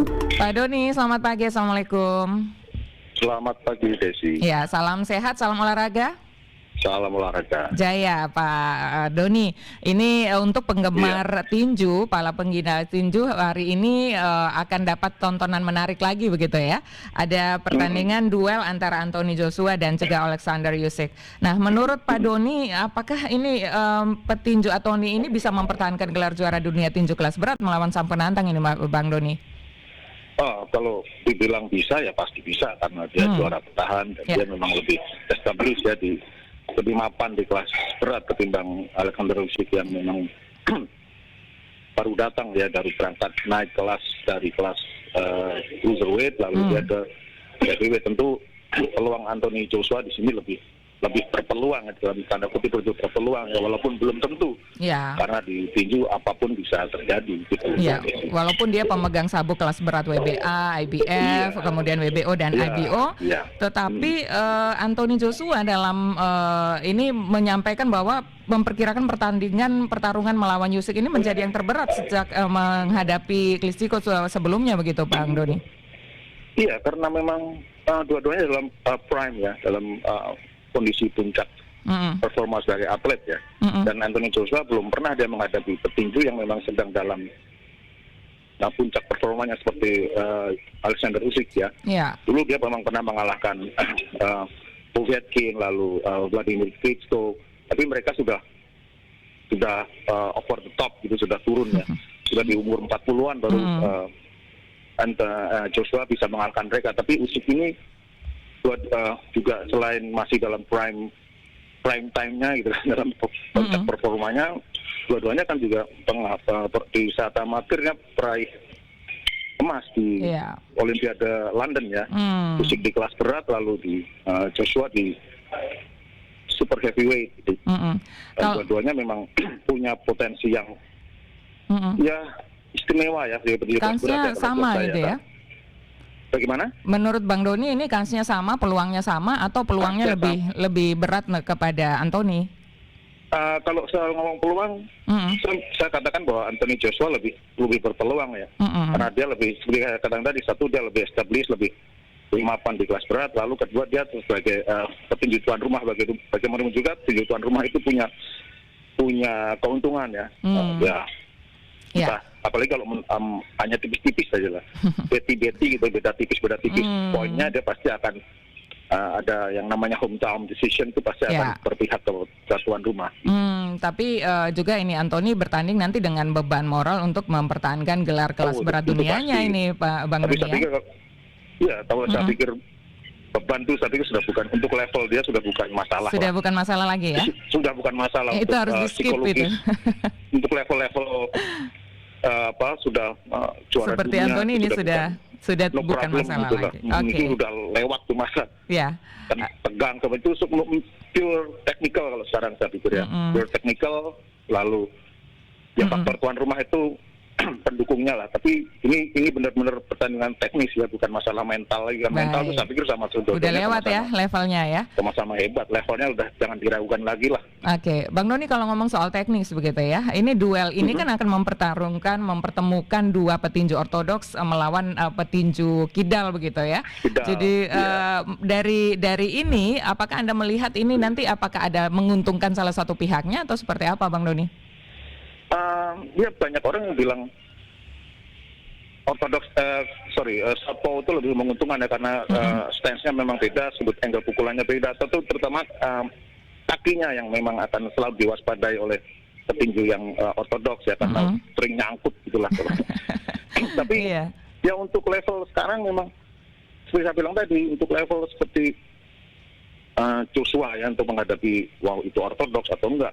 Pak Doni, selamat pagi. Assalamualaikum. Selamat pagi Desi. Ya, salam sehat, salam olahraga. Salam olahraga. Jaya, Pak Doni. Ini untuk penggemar tinju, para penggila tinju hari ini akan dapat tontonan menarik lagi begitu ya. Ada pertandingan duel antara Anthony Joshua dan juga Alexander Usyk. Nah, menurut Pak Doni, apakah ini petinju Anthony ini bisa mempertahankan gelar juara dunia tinju kelas berat melawan sang penantang ini, Bang Doni? Kalau dibilang bisa ya pasti bisa karena dia juara bertahan dan dia memang lebih established ya lebih mapan di kelas berat ketimbang Alexander Usyk yang memang baru datang ya dari berangkat naik kelas dari kelas cruiserweight lalu dia ke heavyweight. Tentu peluang Anthony Joshua di sini lebih berpeluang dalam tanda kutip berpeluang ya walaupun belum tentu karena di tinju apapun bisa terjadi gitu. Walaupun dia pemegang sabuk kelas berat WBA, IBF, kemudian WBO dan IBO, tetapi Anthony Joshua dalam ini menyampaikan bahwa memperkirakan pertarungan melawan Usyk ini menjadi yang terberat sejak menghadapi Klitschko sebelumnya begitu, Bang Doni. Iya, karena memang dua-duanya dalam prime ya, dalam kondisi puncak performa dari atlet ya. Dan Anthony Joshua belum pernah dia menghadapi petinju yang memang sedang dalam puncak performanya seperti Alexander Usyk ya. Dulu dia memang pernah mengalahkan Povetkin lalu Vladimir Klitschko, tapi mereka sudah over the top gitu, sudah turun ya. Sudah di umur 40-an baru Joshua bisa mengalahkan mereka, tapi Usyk ini juga selain masih dalam prime time-nya gitu dalam puncak performanya, dua-duanya kan juga di saat amatirnya peraih emas di Olimpiade London ya. Usyk di kelas berat lalu di Joshua di super heavyweight gitu. Dan dua-duanya memang punya potensi yang ya istimewa ya. Kansnya sama gitu ya. Bagaimana? Menurut Bang Doni ini kansnya sama, peluangnya sama atau peluangnya lebih berat kepada Anthony? Kalau soal ngomong peluang, saya katakan bahwa Anthony Joshua lebih berpeluang ya, karena dia lebih seperti saya katakan tadi, satu dia lebih established, lebih mapan di kelas berat, lalu kedua dia sebagai petinju tuan rumah, bagaimanapun juga petinju tuan rumah itu punya keuntungan ya. Apalagi kalau hanya tipis-tipis saja lah, beti-beti gitu, beda tipis, poinnya dia pasti akan ada yang namanya hometown decision itu pasti akan berpihak ke tuan rumah. Tapi juga ini Anthony bertanding nanti dengan beban moral untuk mempertahankan gelar kelas berat dunianya pasti. Ini Pak Bang Doni ya. Kalau saya pikir beban itu saya pikir sudah bukan untuk level dia, sudah bukan masalah. Sudah bukan masalah lagi ya? Sudah bukan masalah itu untuk harus di-skip itu. Untuk level sudah juara seperti dunia Anthony ini sudah bukan masalah gitu lagi. Itu sudah lewat tuh masa. Tegang itu pure technical kalau sekarang saya pikir ya. Pure technical, lalu faktor tuan rumah itu pendukungnya lah, tapi ini benar-benar pertandingan teknis ya, bukan masalah mental lagi. Mental itu saya pikir sama udah lewat ya levelnya ya, sama-sama hebat, levelnya udah jangan diragukan lagi lah. Bang Doni, kalau ngomong soal teknis begitu ya, ini duel ini kan akan mempertemukan dua petinju ortodoks melawan petinju kidal begitu ya. Jadi dari ini apakah Anda melihat ini nanti apakah ada menguntungkan salah satu pihaknya atau seperti apa, Bang Doni? Banyak orang yang bilang Southpaw itu lebih menguntungkan ya, karena stance-nya memang beda, sudut angle pukulannya beda, terutama kakinya yang memang akan selalu diwaspadai oleh petinju yang ortodoks ya, karena sering nyangkut gitulah. Tapi ya untuk level sekarang memang seperti saya bilang tadi, untuk level seperti Joshua ya, untuk menghadapi itu ortodoks atau enggak,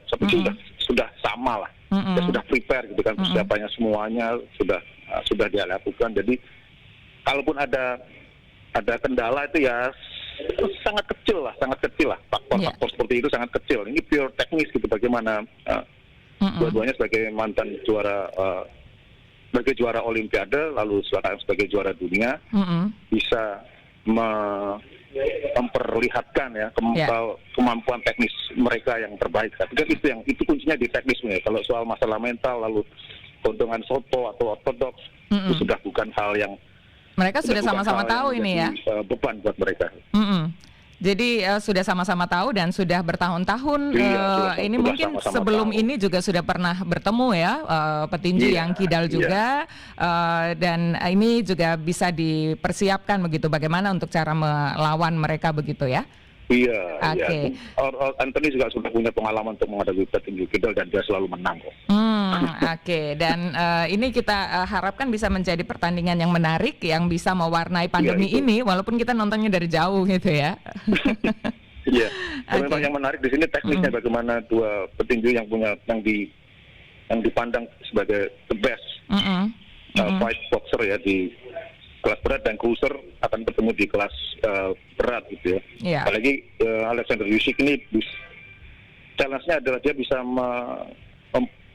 sudah sama lah. Ya sudah prepare gitu kan, persiapannya semuanya sudah dia lakukan. Jadi kalaupun ada kendala itu ya sangat kecil lah, faktor seperti itu sangat kecil. Ini pure teknis gitu, bagaimana dua-duanya sebagai mantan juara sebagai juara Olimpiade lalu sekarang sebagai juara dunia bisa memperlihatkan ya kemampuan teknis mereka yang terbaik. Tapi kan itu kuncinya di teknisnya. Kalau soal masalah mental lalu keuntungan Southpaw atau ortodoks itu sudah bukan hal yang Mereka sudah bukan sama-sama hal yang tahu ini ya. menjadi, beban buat mereka. Jadi sudah sama-sama tahu dan sudah bertahun-tahun. Ini sudah mungkin sama-sama sebelum tahu. ini juga sudah pernah bertemu ya, petinju yang kidal juga, dan ini juga bisa dipersiapkan begitu. Bagaimana untuk cara melawan mereka begitu ya? Iya. Oke. Anthony juga sudah punya pengalaman untuk menghadapi petinju kidal dan dia selalu menang kok. Oke. Dan ini kita harapkan bisa menjadi pertandingan yang menarik, yang bisa mewarnai pandemi ini, walaupun kita nontonnya dari jauh gitu ya. Iya. Memang yang menarik di sini tekniknya bagaimana dua petinju yang dipandang sebagai the best fight boxer ya di kelas berat dan cruiser akan bertemu di kelas berat gitu ya. Yeah. Apalagi Alexander Usyk ini challenge-nya adalah dia bisa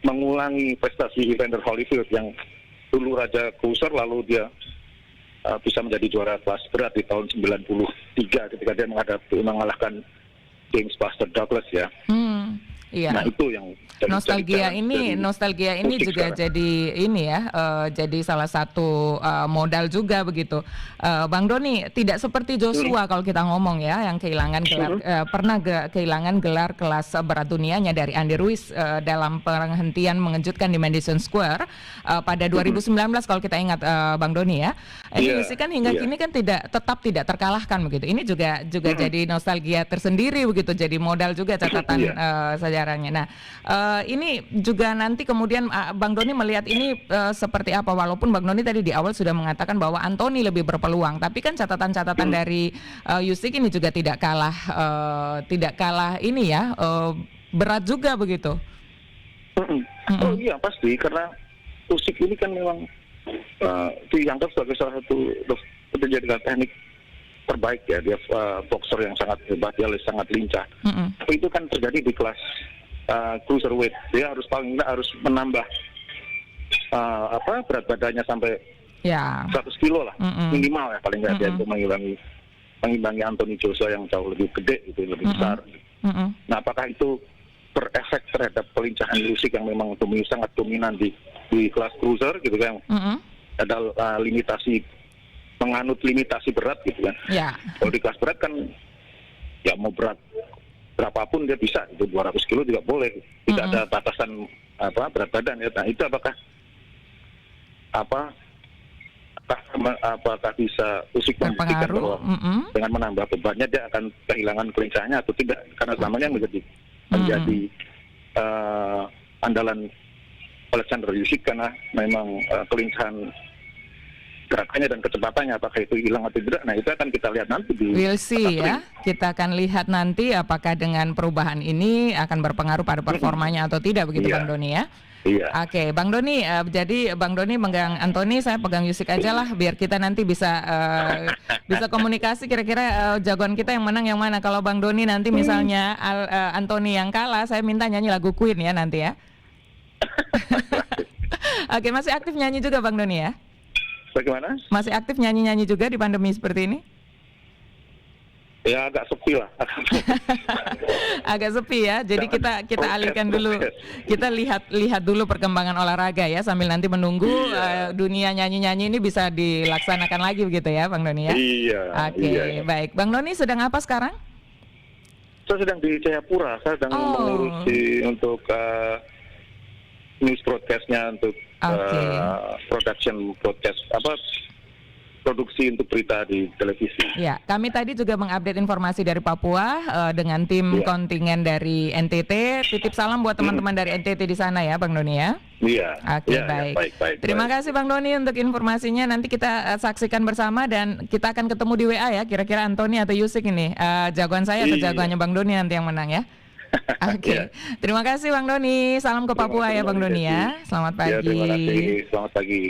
mengulangi prestasi Evander Holyfield yang dulu raja cruiser, lalu dia bisa menjadi juara kelas berat di tahun 93 ketika dia mengalahkan James Buster Douglas ya. Iya. Nah itu yang nostalgia ini juga sekarang. Jadi ini ya, jadi salah satu modal juga begitu. Bang Doni, tidak seperti Joshua kalau kita ngomong ya, yang kehilangan gelar, pernah kehilangan gelar kelas berat dunianya dari Andy Ruiz dalam penghentian mengejutkan di Madison Square pada 2019 kalau kita ingat, Bang Doni ya. Ini kan hingga kini kan tetap tidak terkalahkan begitu. Ini juga jadi nostalgia tersendiri begitu, jadi modal juga catatan sejarahnya. Nah, ini juga nanti kemudian Bang Doni melihat ini seperti apa, walaupun Bang Doni tadi di awal sudah mengatakan bahwa Anthony lebih berpeluang, tapi kan catatan-catatan dari Usyk ini juga tidak kalah ini ya, berat juga begitu. Oh iya pasti, karena Usyk ini kan memang dianggap sebagai salah satu petinju dengan teknik terbaik ya, dia boxer yang sangat hebat, dia sangat lincah. Tapi itu kan terjadi di kelas cruiserweight, dia paling tidak harus menambah berat badannya sampai 100 kilo lah, minimal ya paling nggak dia untuk mengimbangi Anthony Joshua yang jauh lebih gede gitu, lebih besar. Nah apakah itu berefek terhadap kelincahan Usyk yang memang sangat dominan di kelas cruiser gitu kan, ada menganut limitasi berat gitu kan. Kalau di kelas berat kan ya mau berat berapapun dia bisa, itu 200 kilo juga boleh, tidak ada batasan berat badan ya. Nah itu apakah bisa Usyk membuktikan bahwa dengan menambah bebannya dia akan kehilangan kelincahannya atau tidak, karena selamanya menjadi andalan Alexander Usyk karena memang kelincahan gerakannya dan kecepatannya, apakah itu hilang atau tidak. Nah itu akan kita lihat nanti di we'll see ya. Kita akan lihat nanti apakah dengan perubahan ini akan berpengaruh pada performanya atau tidak begitu Bang Doni ya. Iya. Oke, Bang Doni, jadi Bang Doni megang Anthony, saya pegang Usyk aja lah, biar kita nanti bisa komunikasi kira-kira jagoan kita yang menang yang mana. Kalau Bang Doni nanti misalnya Anthony yang kalah, saya minta nyanyi lagu Queen ya nanti ya. Oke, masih aktif nyanyi juga Bang Doni ya? Bagaimana? Masih aktif nyanyi-nyanyi juga di pandemi seperti ini? Ya agak sepi lah. Agak sepi ya. Jadi kita alihkan dulu. Kita lihat dulu perkembangan olahraga ya, sambil nanti menunggu dunia nyanyi-nyanyi ini bisa dilaksanakan lagi begitu ya, Bang Doni ya. Iya. Oke, baik. Bang Doni sedang apa sekarang? Saya sedang di Jayapura. Saya sedang mengurusi untuk news broadcast-nya, untuk production broadcast produksi untuk berita di televisi. Ya, kami tadi juga mengupdate informasi dari Papua dengan tim kontingen dari NTT. Titip salam buat teman-teman dari NTT di sana ya, Bang Doni ya. Iya. Oke, baik. Terima kasih Bang Doni untuk informasinya. Nanti kita saksikan bersama dan kita akan ketemu di WA ya. Kira-kira Anthony atau Usyk ini jagoan saya atau jagoannya Bang Doni nanti yang menang ya. Oke. Terima kasih Bang Doni. Salam ke Papua ya Bang Doni ya. Selamat pagi. Ya, terima kasih. Selamat pagi.